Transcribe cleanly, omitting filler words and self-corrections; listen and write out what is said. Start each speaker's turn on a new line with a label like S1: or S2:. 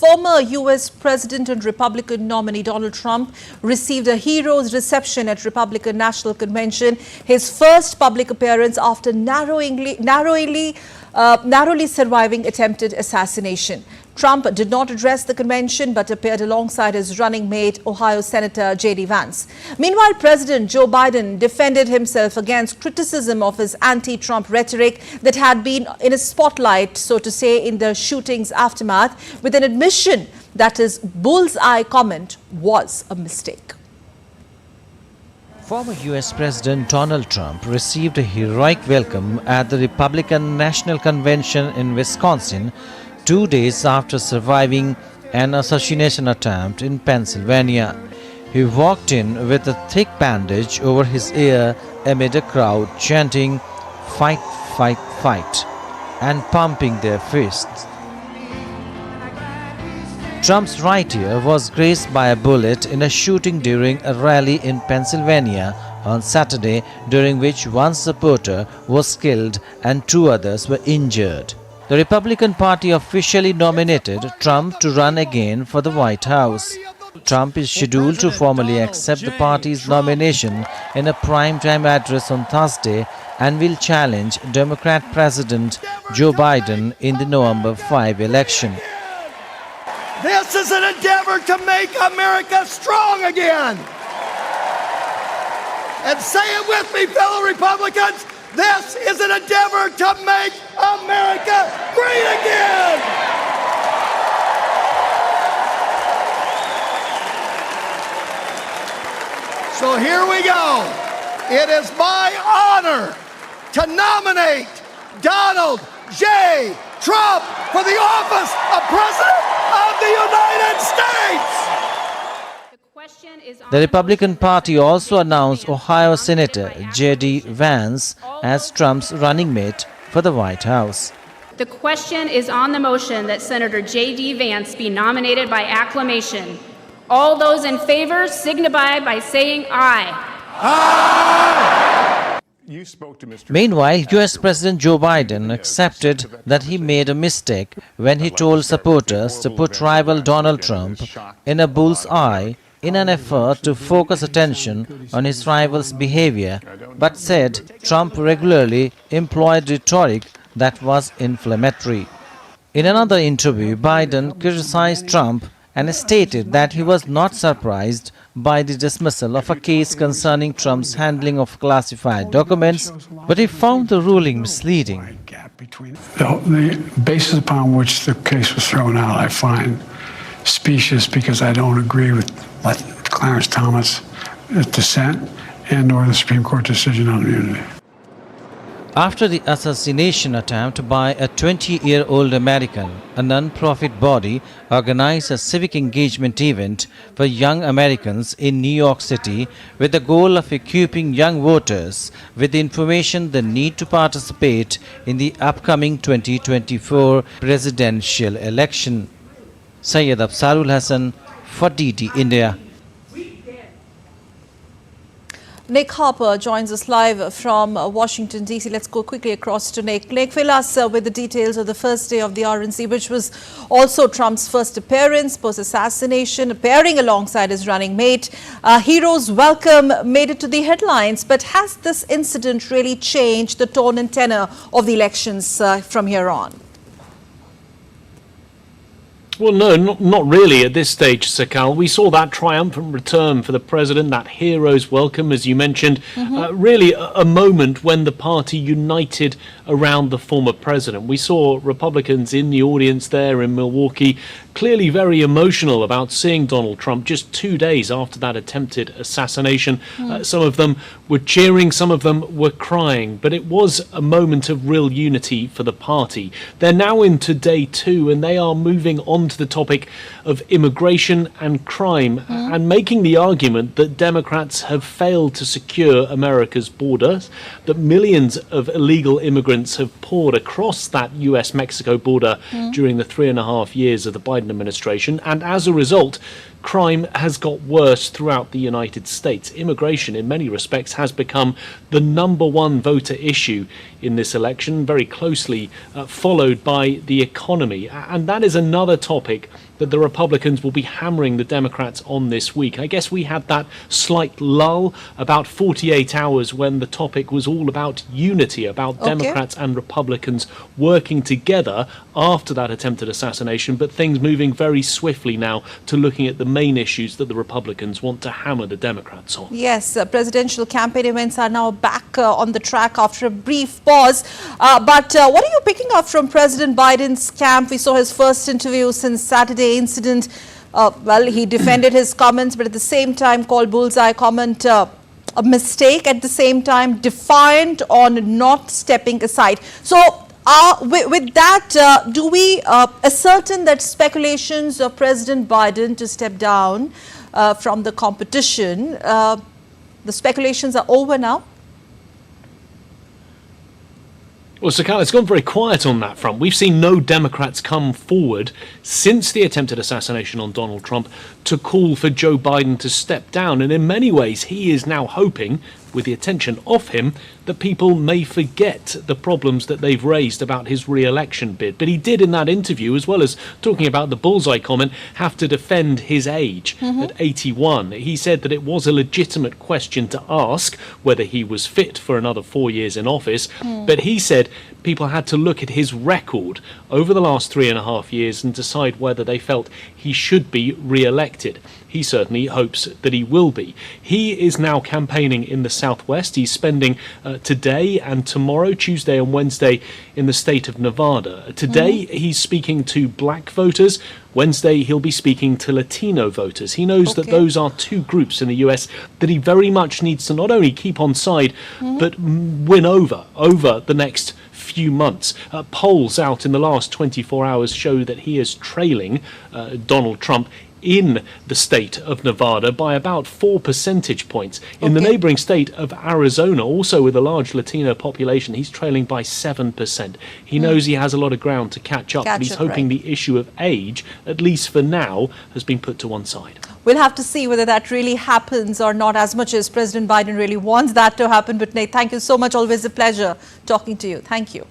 S1: Former U.S. President and Republican nominee Donald Trump received a hero's reception at Republican National Convention, his first public appearance after narrowly surviving attempted assassination. Trump did not address the convention but appeared alongside his running mate, Ohio Senator J.D. Vance. Meanwhile, President Joe Biden defended himself against criticism of his anti-Trump rhetoric that had been in a spotlight, so to say, in the shooting's aftermath, with an admission that his bullseye comment was a mistake.
S2: Former U.S. President Donald Trump received a heroic welcome at the Republican National Convention in Wisconsin 2 days after surviving an assassination attempt in Pennsylvania. He walked in with a thick bandage over his ear amid a crowd chanting, "Fight, fight, fight," and pumping their fists. Trump's right ear was grazed by a bullet in a shooting during a rally in Pennsylvania on Saturday, during which one supporter was killed and 2 others were injured. The Republican Party officially nominated Trump to run again for the White House. Trump is scheduled to formally accept the party's nomination in a primetime address on Thursday and will challenge Democrat President Joe Biden in the November 5 election.
S3: This is an endeavor to make America strong again. And say it with me, fellow Republicans. This is an endeavor to make America great again! So here we go. It is my honor to nominate Donald J. Trump for the office of President of the United States!
S2: The Republican Party also announced Ohio Senator J.D. Vance as Trump's running mate for the White House.
S4: The question is on the motion that Senator J.D. Vance be nominated by acclamation. All those in favor signify by saying aye.
S3: Aye!
S2: Meanwhile, U.S. President Joe Biden accepted that he made a mistake when he told supporters to put rival Donald Trump in a bull's eye in an effort to focus attention on his rival's behavior, but said Trump regularly employed rhetoric that was inflammatory. In another interview, Biden criticized Trump and stated that he was not surprised by the dismissal of a case concerning Trump's handling of classified documents, but he found the ruling misleading.
S5: The basis upon which the case was thrown out, I find specious because I don't agree with Clarence Thomas' dissent and or the Supreme Court decision on immunity.
S2: After the assassination attempt by a 20-year-old American, a non-profit body organized a civic engagement event for young Americans in New York City with the goal of equipping young voters with the information they need to participate in the upcoming 2024 presidential election. Syed Afzarul Hassan for DT India.
S1: Nick Harper joins us live from Washington, D.C. Let's go quickly across to Nick. Nick, fill us with the details of the first day of the RNC, which was also Trump's first appearance post-assassination, appearing alongside his running mate. Hero's welcome made it to the headlines, but has this incident really changed the tone and tenor of the elections from here on?
S6: Well, no, not really at this stage, Sakal. We saw that triumphant return for the president, that hero's welcome, as you mentioned, really a moment when the party united around the former president. We saw Republicans in the audience there in Milwaukee clearly very emotional about seeing Donald Trump just 2 days after that attempted assassination. Some of them were cheering, some of them were crying, but it was a moment of real unity for the party. They're now into day 2 and they are moving on to the topic of immigration and crime and making the argument that Democrats have failed to secure America's borders, that millions of illegal immigrants have poured across that US-Mexico border during the 3.5 years of the Biden administration, and as a result, crime has got worse throughout the United States. Immigration, in many respects, has become the #1 voter issue in this election, very closely followed by the economy. And that is another topic that the Republicans will be hammering the Democrats on this week. I guess we had that slight lull about 48 hours when the topic was all about unity, about Democrats and Republicans working together after that attempted assassination, but things moving very swiftly now to looking at the main issues that the Republicans want to hammer the Democrats on.
S1: Yes, presidential campaign events are now back on the track after a brief pause. But what are you picking up from President Biden's camp? We saw his first interview since Saturday incident. Well, he defended his comments, but at the same time called Bullseye comment a mistake. At the same time, defiant on not stepping aside. So with that, do we ascertain that speculations of President Biden to step down from the competition, the speculations are over now?
S6: Well, Sir Cal, it's gone very quiet on that front. We've seen no Democrats come forward since the attempted assassination on Donald Trump to call for Joe Biden to step down. And in many ways, he is now hoping, with the attention off him, that people may forget the problems that they've raised about his re-election bid. But he did in that interview, as well as talking about the Bullseye comment, have to defend his age at 81. He said that it was a legitimate question to ask whether he was fit for another 4 years in office. But he said people had to look at his record over the last 3.5 years and decide whether they felt he should be re-elected. He certainly hopes that he will be. He is now campaigning in the Southwest. He's spending today and tomorrow, Tuesday and Wednesday, in the state of Nevada. Today, he's speaking to black voters. Wednesday, he'll be speaking to Latino voters. He knows that those are two groups in the US that he very much needs to not only keep on side, but win over the next few months. Polls out in the last 24 hours show that he is trailing Donald Trump in the state of Nevada by about 4 percentage points. In the neighboring state of Arizona, also with a large Latino population, he's trailing by 7%. He knows he has a lot of ground to catch up, but he's hoping the issue of age, at least for now, has been put to one side.
S1: We'll have to see whether that really happens or not, as much as President Biden really wants that to happen. But Nate, thank you so much. Always a pleasure talking to you. Thank you.